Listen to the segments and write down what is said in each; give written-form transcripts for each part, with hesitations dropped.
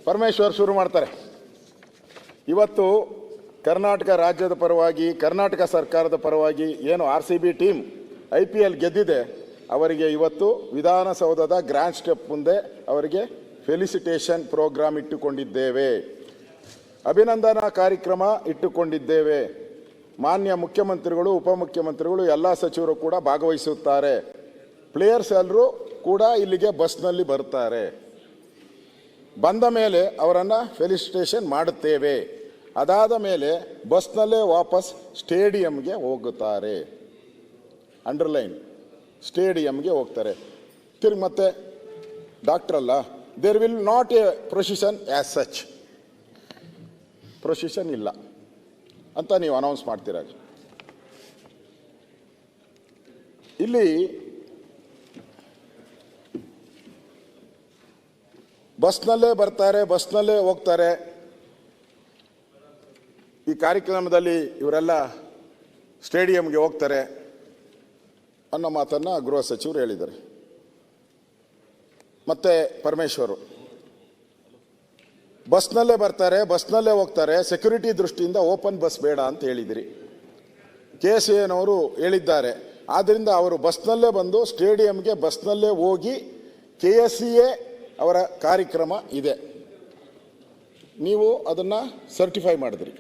ಪರಮೇಶ್ವರ್ ಶುರು ಮಾಡ್ತಾರೆ. ಇವತ್ತು ಕರ್ನಾಟಕ ರಾಜ್ಯದ ಪರವಾಗಿ, ಕರ್ನಾಟಕ ಸರ್ಕಾರದ ಪರವಾಗಿ ಏನು RCB ಟೀಮ್ IPL ಗೆದ್ದಿದೆ, ಅವರಿಗೆ ಇವತ್ತು ವಿಧಾನಸೌಧದ ಗ್ರ್ಯಾಂಡ್ ಸ್ಟೆಪ್ ಮುಂದೆ ಅವರಿಗೆ ಫೆಲಿಸಿಟೇಷನ್ ಪ್ರೋಗ್ರಾಮ್ ಇಟ್ಟುಕೊಂಡಿದ್ದೇವೆ, ಅಭಿನಂದನಾ ಕಾರ್ಯಕ್ರಮ ಇಟ್ಟುಕೊಂಡಿದ್ದೇವೆ. ಮಾನ್ಯ ಮುಖ್ಯಮಂತ್ರಿಗಳು, ಉಪಮುಖ್ಯಮಂತ್ರಿಗಳು, ಎಲ್ಲ ಸಚಿವರು ಕೂಡ ಭಾಗವಹಿಸುತ್ತಾರೆ. ಪ್ಲೇಯರ್ಸ್ ಎಲ್ಲರೂ ಕೂಡ ಇಲ್ಲಿಗೆ ಬಸ್ನಲ್ಲಿ ಬರ್ತಾರೆ. ಬಂದ ಮೇಲೆ ಅವರನ್ನು ಫೆಲಿಸಿಟೇಷನ್ ಮಾಡುತ್ತೇವೆ. ಅದಾದ ಮೇಲೆ ಬಸ್ನಲ್ಲೇ ವಾಪಸ್ ಸ್ಟೇಡಿಯಂಗೆ ಹೋಗುತ್ತಾರೆ. ಅಂಡರ್ಲೈನ್, ಸ್ಟೇಡಿಯಂಗೆ ಹೋಗ್ತಾರೆ. ತಿರ್ಗಿ ಮತ್ತೆ ಡಾಕ್ಟರ್ ಅಲ್ಲ, there will not a provision as such, provision ಇಲ್ಲ ಅಂತ ನೀವು ಅನೌನ್ಸ್ ಮಾಡ್ತೀರ. ಇಲ್ಲಿ ಬಸ್ನಲ್ಲೇ ಬರ್ತಾರೆ, ಬಸ್ನಲ್ಲೇ ಹೋಗ್ತಾರೆ. ಈ ಕಾರ್ಯಕ್ರಮದಲ್ಲಿ ಇವರೆಲ್ಲ ಸ್ಟೇಡಿಯಂಗೆ ಹೋಗ್ತಾರೆ ಅನ್ನೋ ಮಾತನ್ನು ಗೃಹ ಸಚಿವರು ಹೇಳಿದ್ದಾರೆ. ಮತ್ತೆ ಪರಮೇಶ್ವರು ಬಸ್ನಲ್ಲೇ ಬರ್ತಾರೆ, ಬಸ್ನಲ್ಲೇ ಹೋಗ್ತಾರೆ, ಸೆಕ್ಯೂರಿಟಿ ದೃಷ್ಟಿಯಿಂದ ಓಪನ್ ಬಸ್ ಬೇಡ ಅಂತ ಹೇಳಿದಿರಿ. KCAನವರು ಹೇಳಿದ್ದಾರೆ. ಆದ್ದರಿಂದ ಅವರು ಬಸ್ನಲ್ಲೇ ಬಂದು ಸ್ಟೇಡಿಯಂಗೆ ಬಸ್ನಲ್ಲೇ ಹೋಗಿ KSCA ಅವರ ಕಾರ್ಯಕ್ರಮ ಇದೆ, ನೀವು ಅದನ್ನು ಸರ್ಟಿಫೈ ಮಾಡಿದ್ರಿ.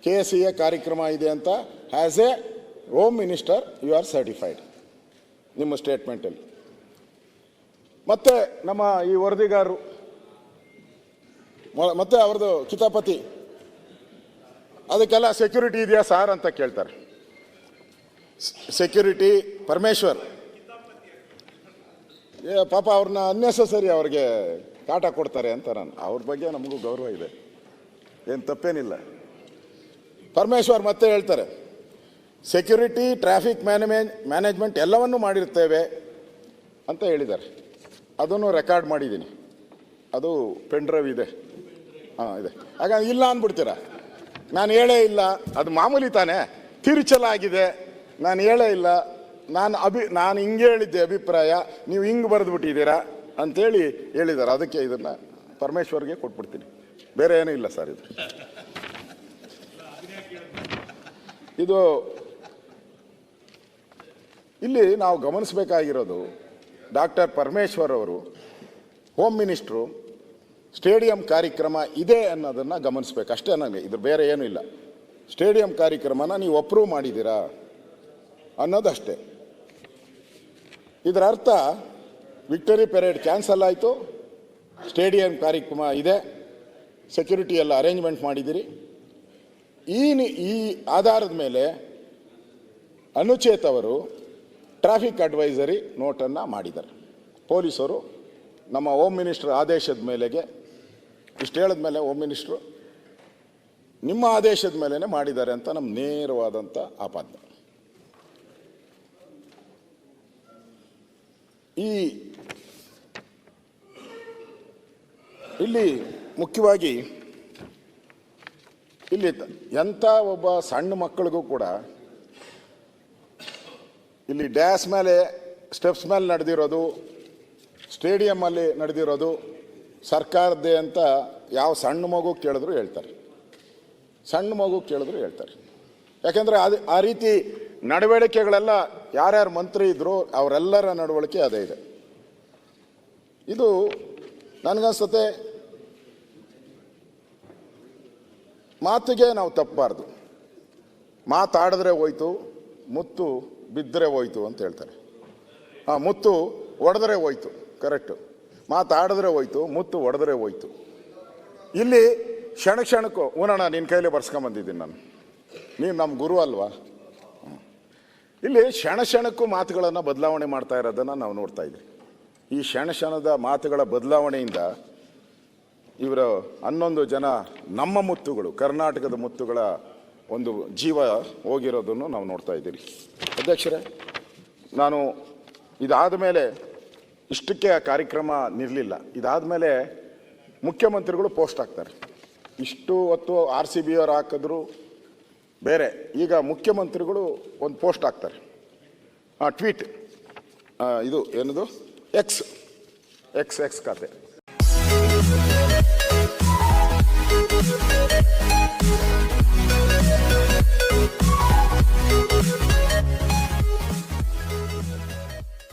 KSCA ಕಾರ್ಯಕ್ರಮ ಇದೆ ಅಂತ as a home minister you are certified ನಿಮ್ಮ ಸ್ಟೇಟ್ಮೆಂಟಲ್ಲಿ. ಮತ್ತೆ ನಮ್ಮ ಈ ವರದಿಗಾರರು ಮತ್ತೆ ಅವ್ರದ್ದು ಕಿತಾಪತಿ, ಅದಕ್ಕೆಲ್ಲ ಸೆಕ್ಯೂರಿಟಿ ಇದೆಯಾ ಸಾರ್ ಅಂತ ಕೇಳ್ತಾರೆ. ಸೆಕ್ಯೂರಿಟಿ ಪರಮೇಶ್ವರ್ ಪಾಪ ಅವ್ರನ್ನ ಅನ್ನೆಸೆಸರಿ ಅವ್ರಿಗೆ ಕಾಟ ಕೊಡ್ತಾರೆ ಅಂತ ಅವ್ರ ಬಗ್ಗೆ ನಮಗೂ ಗೌರವ ಇದೆ, ಏನು ತಪ್ಪೇನಿಲ್ಲ. ಪರಮೇಶ್ವರ್ ಮತ್ತೆ ಹೇಳ್ತಾರೆ, ಸೆಕ್ಯೂರಿಟಿ, ಟ್ರಾಫಿಕ್ ಮ್ಯಾನೇಜ್ಮೆಂಟ್ ಎಲ್ಲವನ್ನೂ ಮಾಡಿರ್ತೇವೆ ಅಂತ ಹೇಳಿದ್ದಾರೆ. ಅದನ್ನು ರೆಕಾರ್ಡ್ ಮಾಡಿದ್ದೀನಿ, ಅದು ಪೆನ್ ಡ್ರೈವ್ ಇದೆ. ಇದೆ. ಹಾಗಾಗಿ ಇಲ್ಲ ಅಂದ್ಬಿಡ್ತೀರಾ, ನಾನು ಹೇಳೇ ಇಲ್ಲ, ಅದು ಮಾಮೂಲಿ ತಾನೇ, ತಿರುಚಲಾಗಿದೆ, ನಾನು ಹೇಳೇ ಇಲ್ಲ, ನಾನು ಹಿಂಗೆ ಹೇಳಿದ್ದೆ ಅಭಿಪ್ರಾಯ, ನೀವು ಹಿಂಗೆ ಬರೆದ್ಬಿಟ್ಟಿದ್ದೀರಾ ಅಂಥೇಳಿ ಹೇಳಿದ್ದಾರೆ. ಅದಕ್ಕೆ ಇದನ್ನು ಪರಮೇಶ್ವರ್ಗೆ ಕೊಟ್ಬಿಡ್ತೀನಿ, ಬೇರೆ ಏನೂ ಇಲ್ಲ ಸರ್. ಇದು ಇಲ್ಲಿ ನಾವು ಗಮನಿಸಬೇಕಾಗಿರೋದು, ಡಾಕ್ಟರ್ ಪರಮೇಶ್ವರ್ ಅವರು ಹೋಮ್ ಮಿನಿಸ್ಟ್ರು ಸ್ಟೇಡಿಯಂ ಕಾರ್ಯಕ್ರಮ ಇದೆ ಅನ್ನೋದನ್ನು ಗಮನಿಸ್ಬೇಕು ಅಷ್ಟೇ. ನನಗೆ ಇದ್ರ ಬೇರೆ ಏನೂ ಇಲ್ಲ. ಸ್ಟೇಡಿಯಂ ಕಾರ್ಯಕ್ರಮನ ನೀವು ಅಪ್ರೂವ್ ಮಾಡಿದ್ದೀರಾ ಅನ್ನೋದಷ್ಟೇ. ಇದರ ಅರ್ಥ ವಿಕ್ಟರಿ ಪೆರೇಡ್ ಕ್ಯಾನ್ಸಲ್ ಆಯಿತು, ಸ್ಟೇಡಿಯಂ ಕಾರ್ಯಕ್ರಮ ಇದೆ, ಸೆಕ್ಯೂರಿಟಿ ಎಲ್ಲ ಅರೇಂಜ್ಮೆಂಟ್ ಮಾಡಿದ್ದೀರಿ. ಈ ಆಧಾರದ ಮೇಲೆ ಅನುಚೇತ್ ಅವರು ಟ್ರಾಫಿಕ್ ಅಡ್ವೈಸರಿ ನೋಟನ್ನು ಮಾಡಿದ್ದಾರೆ. ಪೊಲೀಸರು ನಮ್ಮ ಹೋಮ್ ಮಿನಿಸ್ಟರ್ ಆದೇಶದ ಮೇಲೆಗೆ ಇಷ್ಟು ಹೇಳಿದ ಮೇಲೆ ಹೋಮ್ ಮಿನಿಸ್ಟ್ರು ನಿಮ್ಮ ಆದೇಶದ ಮೇಲೇ ಮಾಡಿದ್ದಾರೆ ಅಂತ ನಮ್ಮ ನೇರವಾದಂಥ ಆಪಾದನೆ. ಇಲ್ಲಿ ಮುಖ್ಯವಾಗಿ ಇಲ್ಲಿ ಎಂಥ ಒಬ್ಬ ಸಣ್ಣ ಮಕ್ಕಳಿಗೂ ಕೂಡ ಇಲ್ಲಿ ಡ್ಯಾಸ್ ಮೇಲೆ, ಸ್ಟೆಪ್ಸ್ ಮೇಲೆ ನಡೆದಿರೋದು, ಸ್ಟೇಡಿಯಮ್ಮಲ್ಲಿ ನಡೆದಿರೋದು ಸರ್ಕಾರದ್ದೇ ಅಂತ ಯಾವ ಸಣ್ಣ ಮಗು ಕೇಳಿದ್ರು ಹೇಳ್ತಾರೆ. ಸಣ್ಣ ಮಗು ಕೇಳಿದ್ರು ಹೇಳ್ತಾರೆ. ಯಾಕೆಂದರೆ ಆ ರೀತಿ ನಡವಳಿಕೆಗಳೆಲ್ಲ ಯಾರ್ಯಾರು ಮಂತ್ರಿ ಇದ್ದರು ಅವರೆಲ್ಲರ ನಡವಳಿಕೆ ಅದೇ ಇದೆ. ಇದು ನನಗನ್ಸುತ್ತೆ ಮಾತಿಗೆ ನಾವು ತಪ್ಪಬಾರ್ದು. ಮಾತಾಡಿದ್ರೆ ಹೋಯ್ತು, ಮುತ್ತು ಬಿದ್ದರೆ ಹೋಯ್ತು ಅಂತ ಹೇಳ್ತಾರೆ. ಮುತ್ತು ಒಡೆದ್ರೆ ಹೋಯ್ತು, ಕರೆಕ್ಟು. ಮಾತಾಡಿದ್ರೆ ಹೋಯ್ತು, ಮುತ್ತು ಒಡೆದ್ರೆ ಹೋಯ್ತು. ಇಲ್ಲಿ ಕ್ಷಣಕ್ಕೂ ಊನಣ್ಣ ನಿನ್ನ ಕೈಲೇ ಬರ್ಸ್ಕೊಂಬಂದಿದ್ದೀನಿ ನಾನು, ನೀನು ನಮ್ಮ ಗುರು ಅಲ್ವಾ. ಇಲ್ಲಿ ಕ್ಷಣಕ್ಕೂ ಮಾತುಗಳನ್ನು ಬದಲಾವಣೆ ಮಾಡ್ತಾ ಇರೋದನ್ನು ನಾವು ನೋಡ್ತಾ ಇದ್ದೀವಿ. ಈ ಕ್ಷಣದ ಮಾತುಗಳ ಬದಲಾವಣೆಯಿಂದ ಇವರ 11 ಜನ ನಮ್ಮ ಮುತ್ತುಗಳು, ಕರ್ನಾಟಕದ ಮುತ್ತುಗಳ ಒಂದು ಜೀವ ಹೋಗಿರೋದನ್ನು ನಾವು ನೋಡ್ತಾ ಇದ್ದೀವಿ. ಅಧ್ಯಕ್ಷರೇ, ನಾನು ಇದಾದ ಮೇಲೆ ಇಷ್ಟಕ್ಕೆ ಆ ಕಾರ್ಯಕ್ರಮ ನಿರಲಿಲ್ಲ. ಇದಾದ ಮೇಲೆ ಮುಖ್ಯಮಂತ್ರಿಗಳು ಪೋಸ್ಟ್ ಹಾಕ್ತಾರೆ. ಇಷ್ಟು ಹೊತ್ತು RCB ಅವರು ಹಾಕಿದ್ರು ಬೇರೆ, ಈಗ ಮುಖ್ಯಮಂತ್ರಿಗಳು ಒಂದು ಪೋಸ್ಟ್ ಹಾಕ್ತಾರೆ, ಟ್ವೀಟ್, ಇದು ಏನದು ಎಕ್ಸ್ ಖಾತೆ.